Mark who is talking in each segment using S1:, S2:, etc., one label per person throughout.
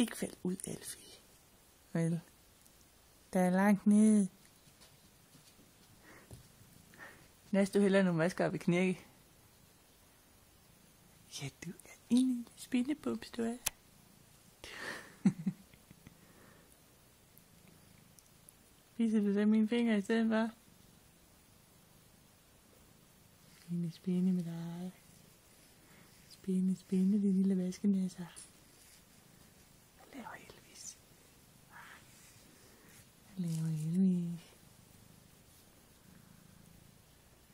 S1: ikke falde ud, Alfie. Vel, der er langt nede. Næste du hælder nogle masker op i knirke. Ja, du er en spindebums, du er. Viser du så mine fingre i stedet for? Spinde med dig. Spinde, det lille vaskenæsser. Hvad laver Elvis? Hvad laver Elvis?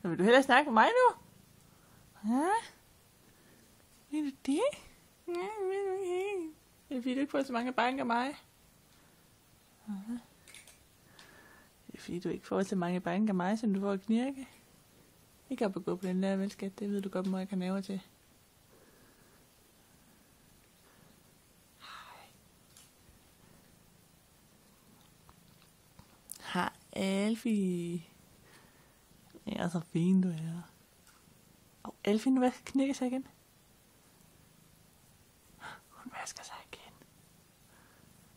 S1: Så vil du hellere snakke med mig nu? Ja? Vil du det? Ja, vil du ikke. Det er fordi, du ikke får så mange banker af mig. Ja. Det er fordi, du ikke får så mange banker af mig, som du får at knirke. Ikke op og gå på den der, vel skat? Det ved du godt, hvor jeg kan lave til. Hej, Alfie. Ja, så fin du er. Og Alfie, nu vasker knirke sig igen. Hun vasker sig igen.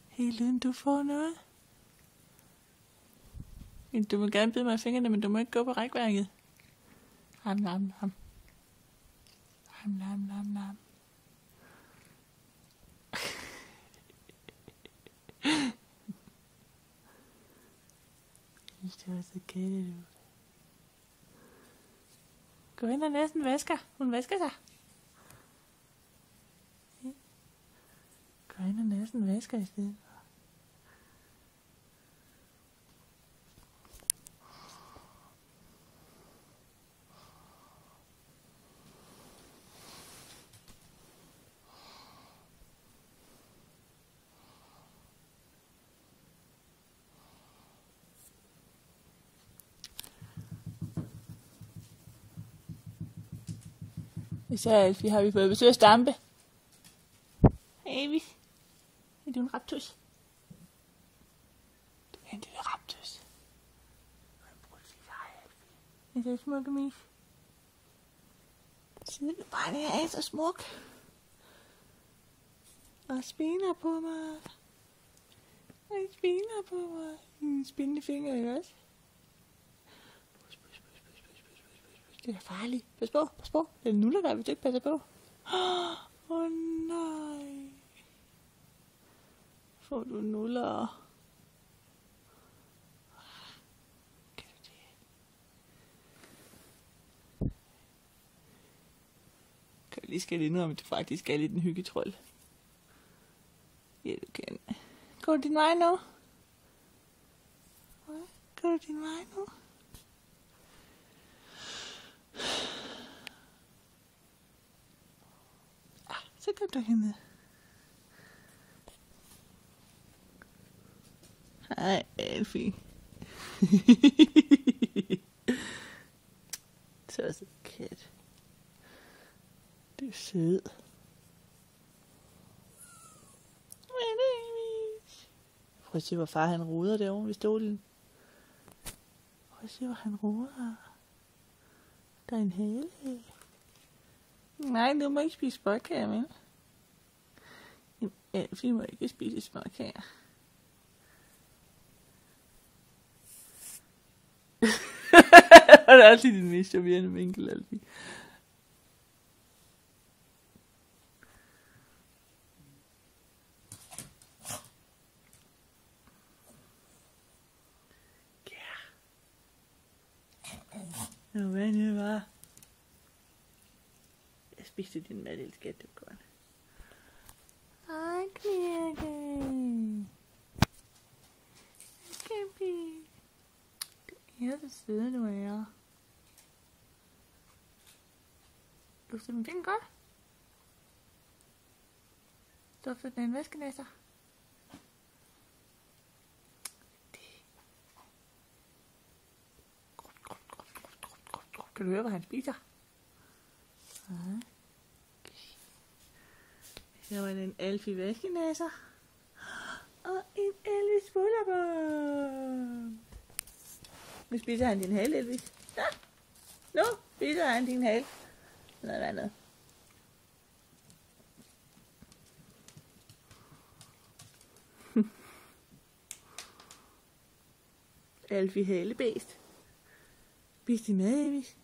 S1: Helt uden du får noget. Du må gerne bide mig i fingrene, men du må ikke gå på rækværket. Ham, lam, lam. Ham, lam, lam, lam. Det var så kæde, du. Gå hen og næsten vasker. Hun vasker sig. Gå hen og næsten vasker i stedet. Så Alfie har vi fået besøg af Stampe. Hey, Alfie. Er du en raptus? Du er en lille raptus. Prøv at sige hej, Alfie. Er det smukke mis? Sidder du bare der er så smuk. Og spiner på mig. Og spiner på mig. En spindende finger, ikke også? Det er farligt. Pas på, pas på. Det er nuller der, hvis du ikke passer på. Åh nej. Får du nuller? Kan du det? Kan du lige skælde ind om, at du faktisk er lidt en hyggetrold? Ja, du kan. Går du din vej nu? Går du din vej nu? Så kom du herned. Hej, Alfie. Så kat. Du er sød. Prøv at se, hvor far han roder derovre ved stolen. Prøv at se, hvor han roder. Der er en hale. Nej, du må ikke spise småkager, men. Alfie må ikke spise småkager. Og det er altid din mest charmerende vinkel, Alfie. Ja. Nå, hvad nu var? Jeg spiste din mad, lille skat, det var godt. Hej, Knirke. Kæmpe. Du er så sød, du er. Dufter min finger godt? Dufter den en vaskenæsser? Kan du høre, hvad han spiser? Okay. Her var en Alfie vaskenæsser. Og en Elvis bullerbom. Nu spiser han din hale, Elvis. Ja. Nu spiser han din hale. Noget andet. Alfie halebæst. Spis din mad, Elvis.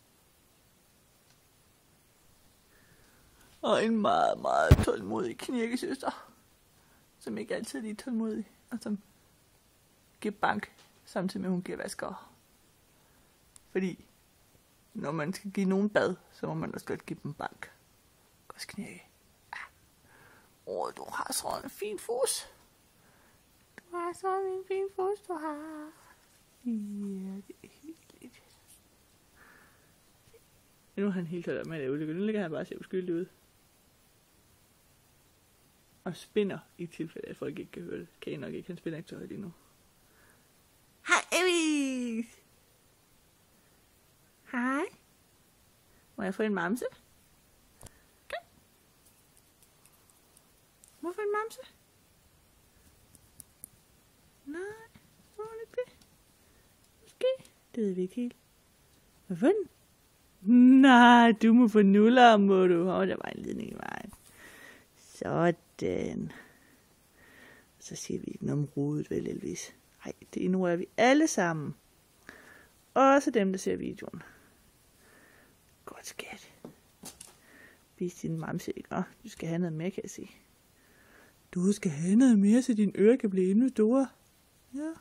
S1: Og en meget, meget tålmodig knirkesøster, som ikke altid er lige tålmodig, og som giver bank, samtidig med, at hun giver vasker. Fordi, når man skal give nogen bad, så må man også godt give dem bank. Godt knirke. Du har sådan en fin fus. Du har sådan en fin fus, du har. Ja, det er hyggeligt. Nu er han helt holdt op med at lave det. Nu ligger han bare så uskyldig ud. Og spinner i tilfælde, at folk ikke kan høre det. Kan I nok ikke, han spinner ikke så højt endnu. Hej, Elvis! Hej. Må jeg få en mamse? Okay. Må jeg få en mamse? Nej, må man ikke det? Måske. Det ved vi ikke helt. Hvad for den? Nej, du må få nuller, må du. Der var en ledning i vejen. Sådan. Så siger vi ikke noget om rodet, vel, Elvis? Nej, det ignorerer vi alle sammen. Også dem, der ser videoen. Godt, skat. Vis din mamse, ikke? Du skal have noget mere, kan jeg sige. Du skal have noget mere, så dine ører kan blive endnu store. Ja.